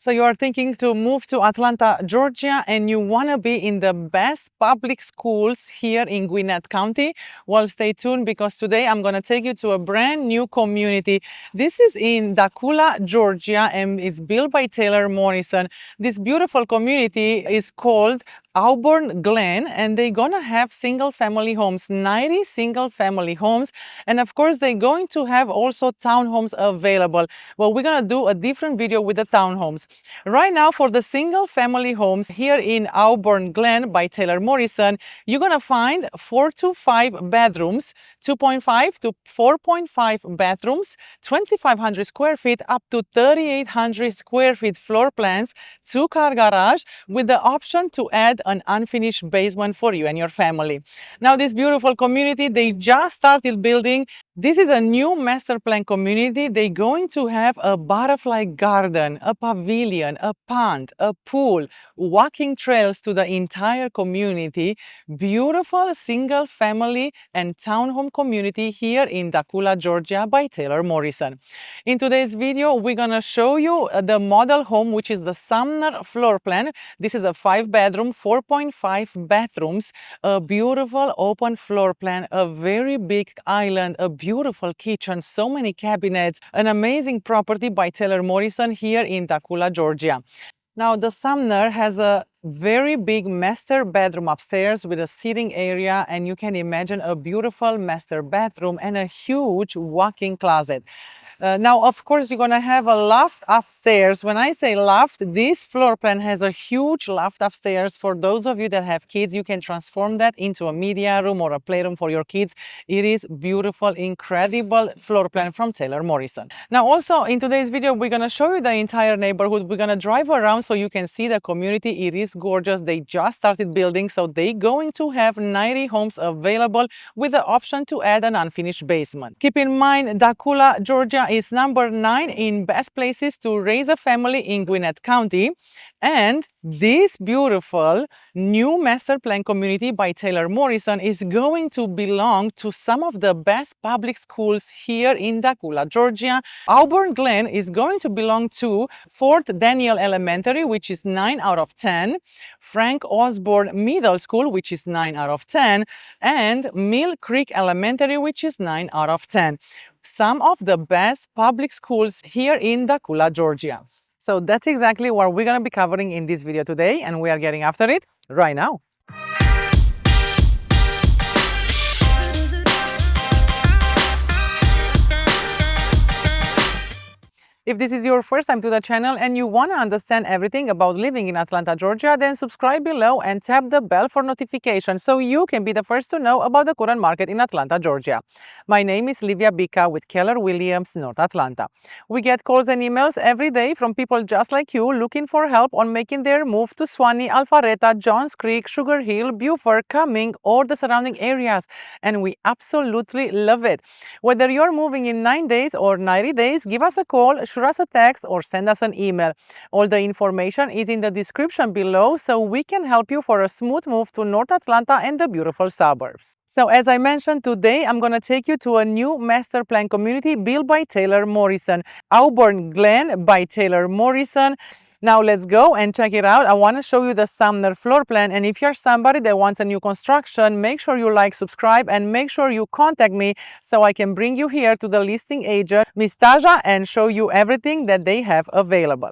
So you are thinking to move to Atlanta, Georgia, and you want to be in the best public schools here in Gwinnett County? Well, stay tuned because today I'm going to take you to a brand new community. This is in Dacula, Georgia, and it's built by Taylor Morrison. This beautiful community is called Auburn Glen, and they're gonna have single-family homes, 90 single-family homes, and of course they're going to have also townhomes available. Well, we're gonna do a different video with the townhomes. Right now, for the single-family homes here in Auburn Glen by Taylor Morrison, you're gonna find 4 to 5 bedrooms, 2.5 to 4.5 bathrooms, 2,500 square feet up to 3,800 square feet floor plans, 2-car garage with the option to add an unfinished basement for you and your family. Now, this beautiful community, they just started building. This is a new master plan community. They're going to have a butterfly garden, a pavilion, a pond, a pool, walking trails to the entire community. Beautiful single family and townhome community here in Dacula, Georgia by Taylor Morrison. In today's video, we're gonna show you the model home, which is the Sumner Floor Plan. This is a 5-bedroom, 4.5 bathrooms, a beautiful open floor plan, a very big island, a beautiful kitchen, so many cabinets, an amazing property by Taylor Morrison here in Dacula, Georgia. Now, the Sumner has a very big master bedroom upstairs with a sitting area, and you can imagine a beautiful master bathroom and a huge walk-in closet. Now, of course, you're gonna have a loft upstairs. When I say loft, this floor plan has a huge loft upstairs. For those of you that have kids, you can transform that into a media room or a playroom for your kids. It is beautiful, incredible floor plan from Taylor Morrison. Now, also in today's video, we're gonna show you the entire neighborhood. We're gonna drive around so you can see the community. It is gorgeous. They just started building, so they're going to have 90 homes available with the option to add an unfinished basement. Keep in mind, Dacula, Georgia is number 9 in best places to raise a family in Gwinnett County. And this beautiful new master plan community by Taylor Morrison is going to belong to some of the best public schools here in Dacula, Georgia. Auburn Glen is going to belong to Fort Daniel Elementary, which is 9 out of 10, Frank Osborne Middle School, which is 9 out of 10, and Mill Creek Elementary, which is 9 out of 10. Some of the best public schools here in Dacula, Georgia. So that's exactly what we're going to be covering in this video today, and we are getting after it right now. If this is your first time to the channel and you want to understand everything about living in Atlanta, Georgia, then subscribe below and tap the bell for notifications so you can be the first to know about the current market in Atlanta, Georgia. My name is Livia Bica with Keller Williams, North Atlanta. We get calls and emails every day from people just like you looking for help on making their move to Sawnee, Alpharetta, Johns Creek, Sugar Hill, Beaufort, Cumming, or the surrounding areas. And we absolutely love it. Whether you're moving in 9 days or 90 days, give us a call, shoot us a text, or send us an email. All the information is in the description below so we can help you for a smooth move to North Atlanta and the beautiful suburbs. So as I mentioned, today I'm going to take you to a new master plan community built by Taylor Morrison, Auburn Glen by Taylor Morrison. Now let's go and check it out. I want to show you the Sumner floor plan, and if you're somebody that wants a new construction, make sure you like, subscribe, and make sure you contact me so I can bring you here to the listing agent, Miss Taja, and show you everything that they have available.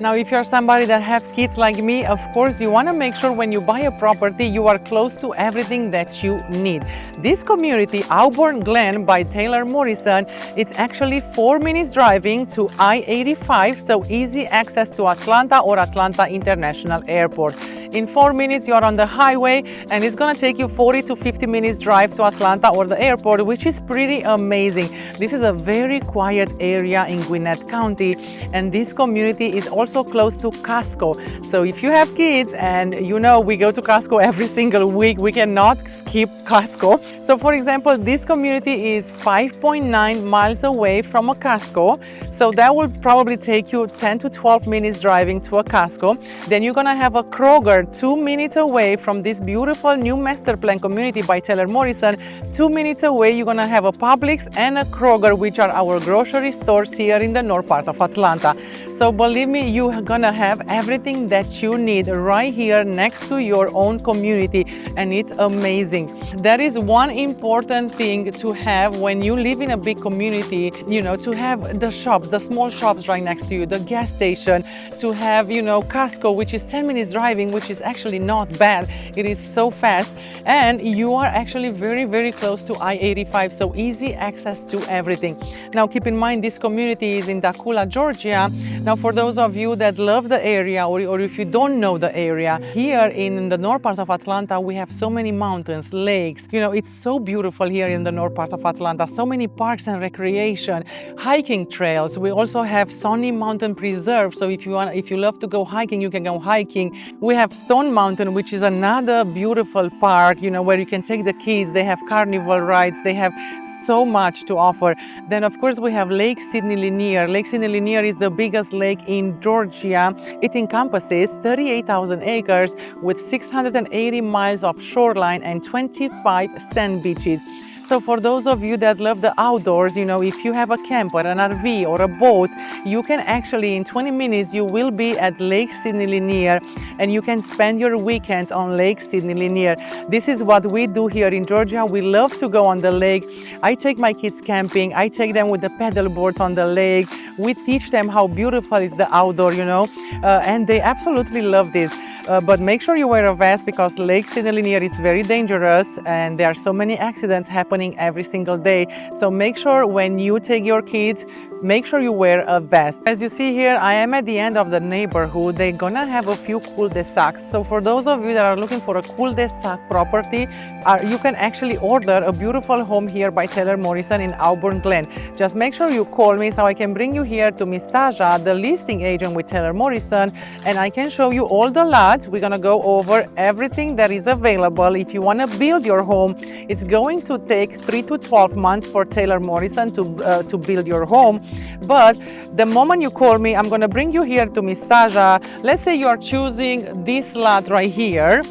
Now, if you're somebody that have kids like me, of course, you want to make sure when you buy a property, you are close to everything that you need. This community, Auburn Glen by Taylor Morrison, it's actually 4 minutes driving to I-85, so easy access to Atlanta or Atlanta International Airport. In 4 minutes, you're on the highway, and it's gonna take you 40 to 50 minutes drive to Atlanta or the airport, which is pretty amazing. This is a very quiet area in Gwinnett County, and this community is also close to Costco. So if you have kids, and you know we go to Costco every single week, we cannot skip Costco. So for example, this community is 5.9 miles away from a Costco. So that will probably take you 10 to 12 minutes driving to a Costco. Then you're gonna have a Kroger 2 minutes away from this beautiful new master plan community by Taylor Morrison. 2 minutes away, you're gonna have a Publix and a Kroger, which are our grocery stores here in the north part of Atlanta. So believe me, you're gonna have everything that you need right here next to your own community, and it's amazing. That is one important thing to have when you live in a big community, you know, to have the shops, the small shops right next to you, the gas station, to have, you know, Costco, which is 10 minutes driving, which is actually not bad. It is so fast, and you are actually very, very close to I-85, so easy access to everything. Now, keep in mind, this community is in Dacula, Georgia. Now, for those of you that love the area, or if you don't know the area, here in the north part of Atlanta, we have so many mountains, lakes. You know, it's so beautiful here in the north part of Atlanta. So many parks and recreation, hiking trails. We also have Sawnee Mountain Preserve. So if you love to go hiking, you can go hiking. We have Stone Mountain, which is another beautiful park, you know, where you can take the kids. They have carnival rides. They have so much to offer. Then, of course, we have Lake Sidney Lanier. Lake Sidney Lanier is the biggest lake in Georgia. It encompasses 38,000 acres with 680 miles of shoreline and 25 sand beaches. So for those of you that love the outdoors, you know, if you have a camper, an RV or a boat, you can actually, in 20 minutes, you will be at Lake Sidney Lanier, and you can spend your weekends on Lake Sidney Lanier. This is what we do here in Georgia. We love to go on the lake. I take my kids camping. I take them with the pedal boards on the lake. We teach them how beautiful is the outdoor, you know, and they absolutely love this. But make sure you wear a vest, because Lake Sidney Lanier is very dangerous, and there are so many accidents happening every single day. So make sure when you take your kids, make sure you wear a vest. As you see here, I am at the end of the neighborhood. They're gonna have a few cul-de-sacs. So for those of you that are looking for a cul-de-sac property, you can actually order a beautiful home here by Taylor Morrison in Auburn Glen. Just make sure you call me so I can bring you here to Miss Taja, the listing agent with Taylor Morrison, and I can show you all the lots. We're gonna go over everything that is available. If you wanna build your home, it's going to take 3 to 12 months for Taylor Morrison to build your home. But the moment you call me, I'm gonna bring you here to Miss Taja. Let's say you're choosing this lot right here,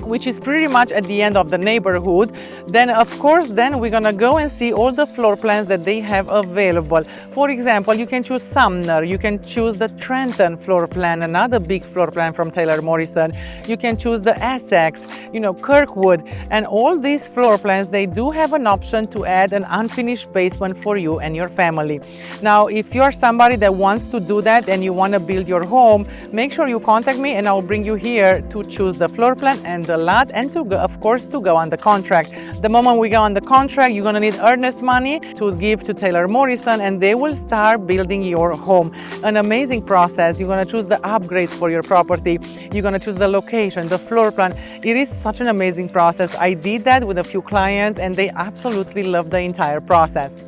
which is pretty much at the end of the neighborhood. Then of course, then we're gonna go and see all the floor plans that they have available. For example, you can choose Sumner, you can choose the Trenton floor plan, another big floor plan from Taylor Morrison. You can choose the Essex, you know, Kirkwood, and all these floor plans, they do have an option to add an unfinished basement for you and your family. Now, if you're somebody that wants to do that and you wanna build your home, make sure you contact me and I'll bring you here to choose the floor plan and the lot, and to go, of course, to go on the contract. The moment we go on the contract, you're gonna need earnest money to give to Taylor Morrison, and they will start building your home. An amazing process. You're gonna choose the upgrades for your property. You're gonna choose the location, the floor plan. It is such an amazing process. I did that with a few clients, and they absolutely love the entire process.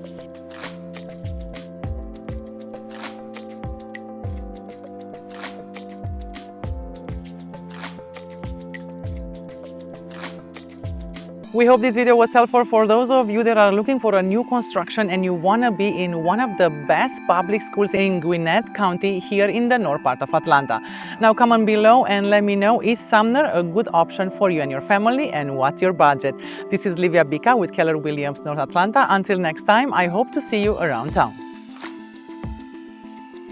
We hope this video was helpful for those of you that are looking for a new construction and you want to be in one of the best public schools in Gwinnett County here in the north part of Atlanta. Now comment below and let me know, is Sumner a good option for you and your family, and what's your budget? This is Livia Bica with Keller Williams North Atlanta. Until next time, I hope to see you around town.